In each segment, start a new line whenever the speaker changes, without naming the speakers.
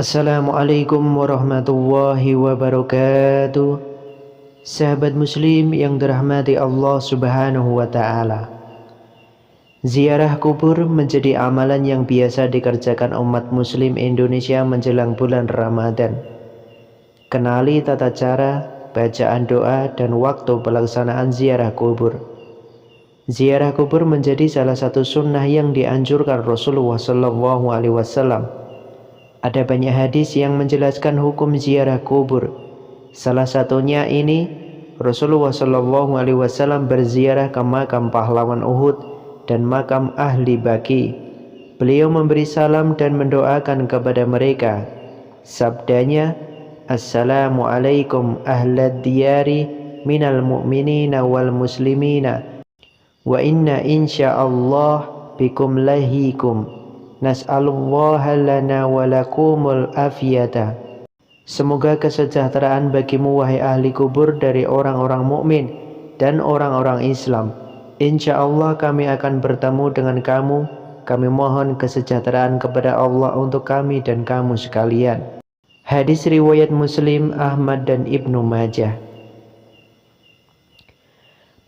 Assalamualaikum warahmatullahi wabarakatuh. Sahabat muslim yang dirahmati Allah subhanahu wa ta'ala, ziarah kubur menjadi amalan yang biasa dikerjakan umat muslim Indonesia menjelang bulan Ramadan. Kenali tata cara, bacaan doa, dan waktu pelaksanaan ziarah kubur. Ziarah kubur menjadi salah satu sunnah yang dianjurkan Rasulullah SAW. Ada banyak hadis yang menjelaskan hukum ziarah kubur. Salah satunya ini, Rasulullah SAW berziarah ke makam pahlawan Uhud dan makam ahli Baqi. Beliau memberi salam dan mendoakan kepada mereka. Sabdanya, Assalamualaikum ahlad diyari minal mu'minina wal muslimina wa inna insyaallah bikum lahikum. Nas'alullaha lana walakumul afiyata. Semoga kesejahteraan bagimu wahai ahli kubur dari orang-orang mukmin dan orang-orang Islam. Insya Allah kami akan bertemu dengan kamu. Kami mohon kesejahteraan kepada Allah untuk kami dan kamu sekalian. Hadis riwayat Muslim, Ahmad dan Ibnu Majah.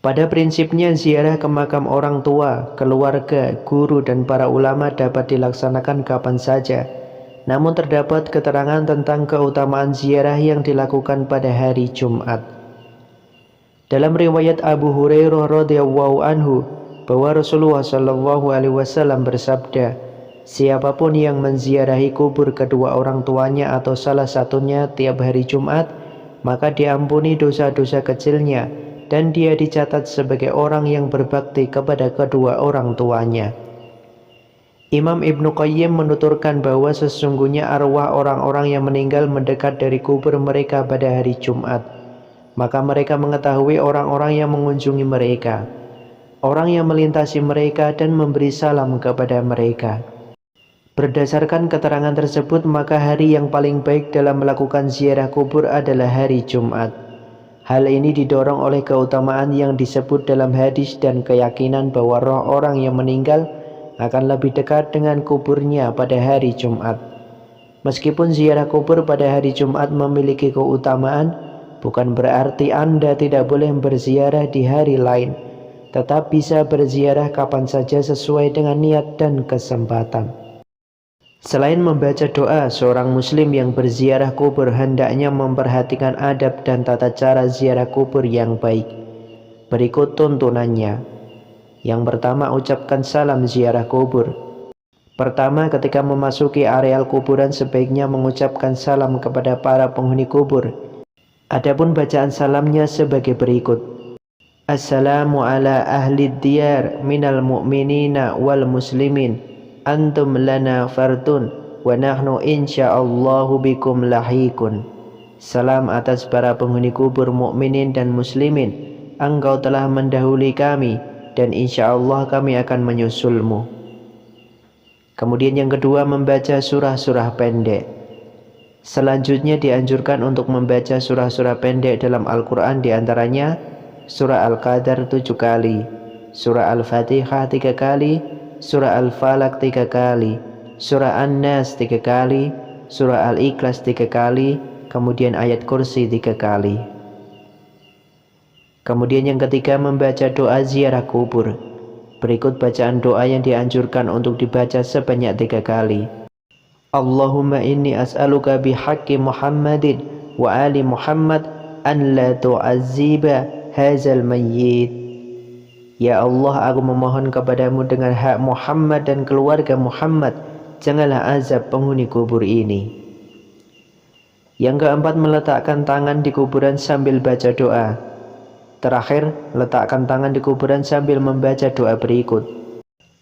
Pada prinsipnya ziarah ke makam orang tua, keluarga, guru dan para ulama dapat dilaksanakan kapan saja. Namun terdapat keterangan tentang keutamaan ziarah yang dilakukan pada hari Jumat. Dalam riwayat Abu Hurairah radhiyallahu anhu bahwa Rasulullah SAW bersabda, siapapun yang menziarahi kubur kedua orang tuanya atau salah satunya tiap hari Jumat, maka diampuni dosa-dosa kecilnya dan dia dicatat sebagai orang yang berbakti kepada kedua orang tuanya. Imam Ibnu Qayyim menuturkan bahwa sesungguhnya arwah orang-orang yang meninggal mendekat dari kubur mereka pada hari Jumat. Maka mereka mengetahui orang-orang yang mengunjungi mereka, orang yang melintasi mereka dan memberi salam kepada mereka. Berdasarkan keterangan tersebut, maka hari yang paling baik dalam melakukan ziarah kubur adalah hari Jumat. Hal ini didorong oleh keutamaan yang disebut dalam hadis dan keyakinan bahwa roh orang yang meninggal akan lebih dekat dengan kuburnya pada hari Jumat. Meskipun ziarah kubur pada hari Jumat memiliki keutamaan, bukan berarti Anda tidak boleh berziarah di hari lain. Tetap bisa berziarah kapan saja sesuai dengan niat dan kesempatan. Selain membaca doa, seorang muslim yang berziarah kubur hendaknya memperhatikan adab dan tata cara ziarah kubur yang baik. Berikut tuntunannya. Yang pertama, ucapkan salam ziarah kubur. Pertama, ketika memasuki areal kuburan sebaiknya mengucapkan salam kepada para penghuni kubur. Adapun bacaan salamnya sebagai berikut. Assalamu ala ahli diyar minal mu'minina wal muslimin. Antum lana fardun wa nahnu insyaallahu bikum lahikun. Salam atas para penghuni kubur mukminin dan muslimin. Engkau telah mendahului kami dan insyaallah kami akan menyusulmu. Kemudian yang kedua, membaca surah-surah pendek. Selanjutnya dianjurkan untuk membaca surah-surah pendek dalam Al-Quran, diantaranya surah Al-Qadar 7 kali, surah Al-Fatihah 3 kali, surah Al-Falaq 3 kali, surah An-Nas 3 kali, surah Al-Ikhlas 3 kali, kemudian ayat kursi 3 kali. Kemudian yang ketiga, membaca doa ziarah kubur. Berikut bacaan doa yang dianjurkan untuk dibaca sebanyak 3 kali. Allahumma inni as'aluka bihaqqi Muhammadin wa ali Muhammad an la tu'azziba hazal mayyit. Ya Allah, aku memohon kepadamu dengan hak Muhammad dan keluarga Muhammad, janganlah azab penghuni kubur ini. Yang keempat, meletakkan tangan di kuburan sambil baca doa. Terakhir, letakkan tangan di kuburan sambil membaca doa berikut.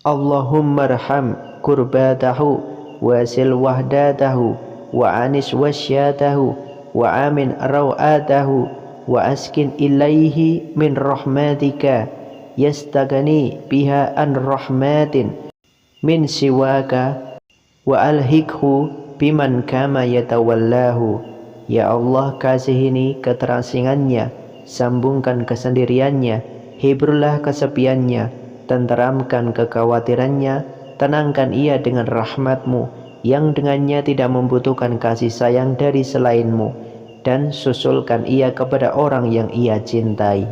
Allahumma arham kurbatahu wasil wahdatahu wa anis wasyatahu wa amin rawatahu wa askin ilaihi min rahmatika yastagani biha an rahmatin min siwaka wa alhikhu biman kama yatawallahu. Ya Allah, kasihini keterasingannya, sambungkan kesendiriannya, hiburlah kesepiannya, tenteramkan kekhawatirannya, tenangkan ia dengan rahmatmu, yang dengannya tidak membutuhkan kasih sayang dari selainmu, dan susulkan ia kepada orang yang ia cintai.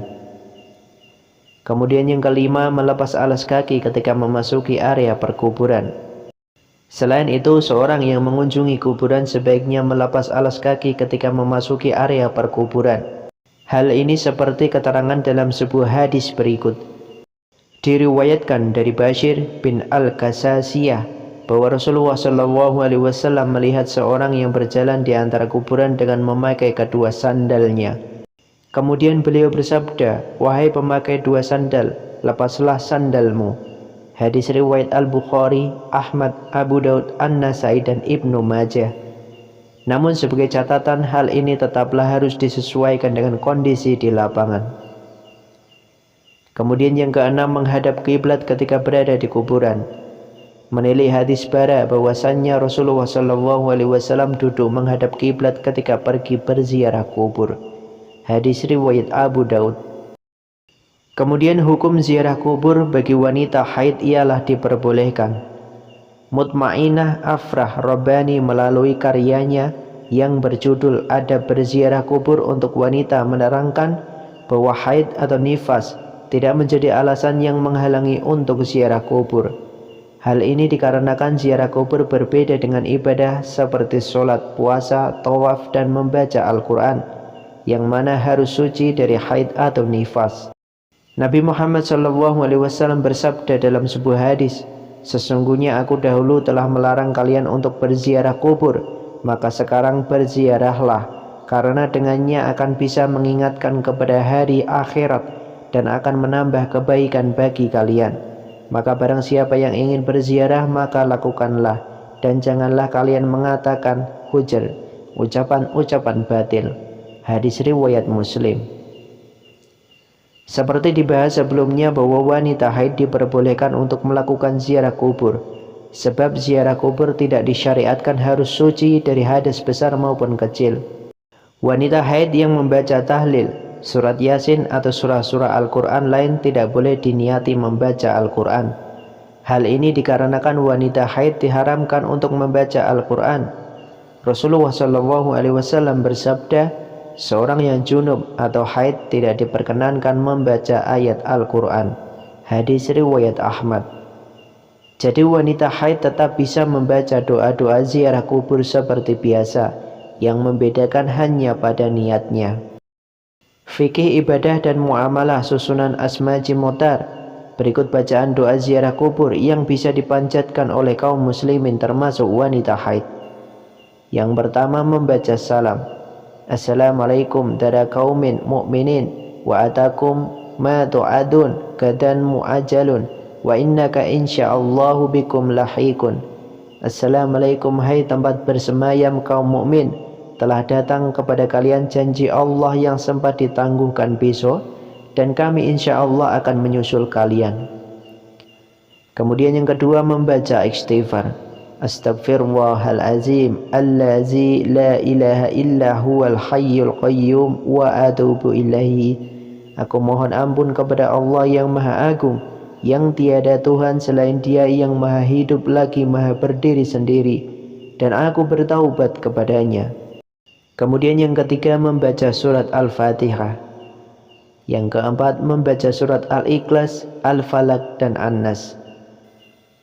Kemudian yang kelima, melepas alas kaki ketika memasuki area perkuburan. Selain itu, seorang yang mengunjungi kuburan sebaiknya melepas alas kaki ketika memasuki area perkuburan. Hal ini seperti keterangan dalam sebuah hadis berikut. Diriwayatkan dari Bashir bin Al-Kasasiyah bahwa Rasulullah SAW melihat seorang yang berjalan di antara kuburan dengan memakai kedua sandalnya. Kemudian beliau bersabda, "Wahai pemakai dua sandal, lepaslah sandalmu." Hadis riwayat Al-Bukhari, Ahmad, Abu Daud, An-Nasai, dan Ibnu Majah. Namun sebagai catatan, hal ini tetaplah harus disesuaikan dengan kondisi di lapangan. Kemudian yang keenam, menghadap kiblat ketika berada di kuburan. Menilai hadis Bara bahwasannya Rasulullah SAW duduk menghadap kiblat ketika pergi berziarah kubur. Hadis riwayat Abu Daud. Kemudian hukum ziarah kubur bagi wanita haid ialah diperbolehkan. Mutmainah Afrah Rabbani melalui karyanya yang berjudul Adab Berziarah Kubur untuk Wanita menerangkan bahwa haid atau nifas tidak menjadi alasan yang menghalangi untuk ziarah kubur. Hal ini dikarenakan ziarah kubur berbeda dengan ibadah seperti sholat, puasa, tawaf, dan membaca Al-Quran, yang mana harus suci dari haid atau nifas. Nabi Muhammad SAW bersabda dalam sebuah hadis, "Sesungguhnya aku dahulu telah melarang kalian untuk berziarah kubur, maka sekarang berziarahlah, karena dengannya akan bisa mengingatkan kepada hari akhirat dan akan menambah kebaikan bagi kalian. Maka barang siapa yang ingin berziarah, maka lakukanlah, dan janganlah kalian mengatakan hujr, ucapan-ucapan batil." Hadis riwayat Muslim. Seperti dibahas sebelumnya bahwa wanita haid diperbolehkan untuk melakukan ziarah kubur, sebab ziarah kubur tidak disyariatkan harus suci dari hadas besar maupun kecil. Wanita haid yang membaca tahlil, surat Yasin atau surah-surah Al-Quran lain tidak boleh diniati membaca Al-Quran. Hal ini dikarenakan wanita haid diharamkan untuk membaca Al-Quran. Rasulullah SAW bersabda, "Seorang yang junub atau haid tidak diperkenankan membaca ayat Al-Quran." Hadis riwayat Ahmad. Jadi wanita haid tetap bisa membaca doa-doa ziarah kubur seperti biasa, yang membedakan hanya pada niatnya. Fikih ibadah dan muamalah susunan Asmaji Motar. Berikut bacaan doa ziarah kubur yang bisa dipanjatkan oleh kaum muslimin termasuk wanita haid. Yang pertama, membaca salam. Assalamualaikum dara qaumin mu'minin wa atakum ma tu'adun gadan mu'ajalun wa innaka insyaallahu bikum lahikun. Assalamualaikum, hai tempat bersemayam kaum mukmin, telah datang kepada kalian janji Allah yang sempat ditangguhkan besok, dan kami insya Allah akan menyusul kalian. Kemudian yang kedua, membaca istighfar. Astaghfirullahalazim allazi la ilaha illa huwal hayyul qayyum wa atubu ilaihi. Aku mohon ampun kepada Allah yang maha agung, yang tiada Tuhan selain Dia, yang maha hidup lagi maha berdiri sendiri, dan aku bertaubat kepadanya. Kemudian yang ketiga, membaca surat Al-Fatihah. Yang keempat, membaca surat Al-Ikhlas, Al-Falaq, dan An-Nas.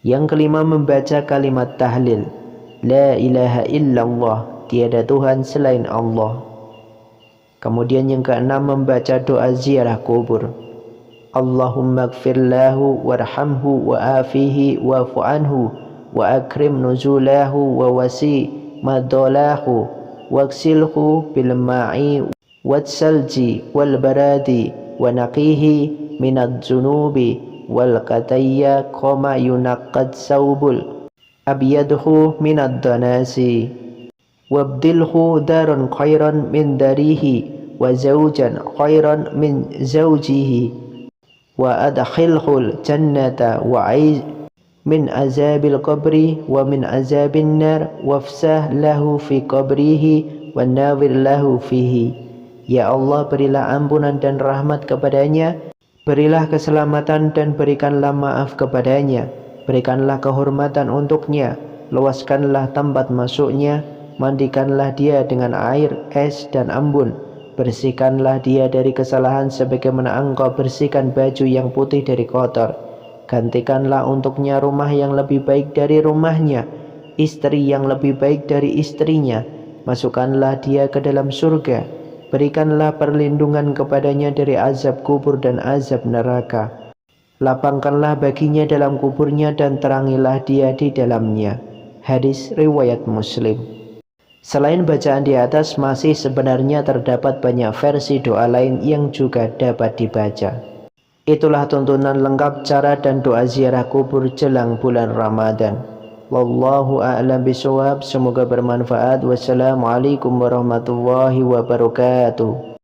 Yang kelima, membaca kalimat tahlil, La ilaha illallah, tiada Tuhan selain Allah. Kemudian yang keenam, membaca doa ziarah kubur. Allahumma gfirlahu warhamhu wa afihi wa'fu anhu wa akrim nuzulahu wa wasi madolahu waksilhu bil ma'i watsalji wal baradi wa naqihi minad junubi wal qatayya koma yunaqqad saubul abyadhu minad danasi wabdilhu daran khairan min darihi wa zawjan khairan min zawjihi wa adkhilhul jannata wa aiz min azabil qabri wa min azabin nar wafsah lahu fi qabrihi wa nawir lahu fihi. Ya Allah, berilah ampunan dan rahmat kepadanya, berilah keselamatan dan berikanlah maaf kepadanya, berikanlah kehormatan untuknya, luaskanlah tempat masuknya, mandikanlah dia dengan air, es, dan embun. Bersihkanlah dia dari kesalahan sebagaimana engkau bersihkan baju yang putih dari kotor. Gantikanlah untuknya rumah yang lebih baik dari rumahnya, istri yang lebih baik dari istrinya. Masukkanlah dia ke dalam surga. Berikanlah perlindungan kepadanya dari azab kubur dan azab neraka. Lapangkanlah baginya dalam kuburnya dan terangilah dia di dalamnya. Hadis riwayat Muslim. Selain bacaan di atas, masih sebenarnya terdapat banyak versi doa lain yang juga dapat dibaca. Itulah tuntunan lengkap cara dan doa ziarah kubur jelang bulan Ramadan. Wallahu a'lam bishawab. Semoga bermanfaat. Wassalamualaikum warahmatullahi wabarakatuh.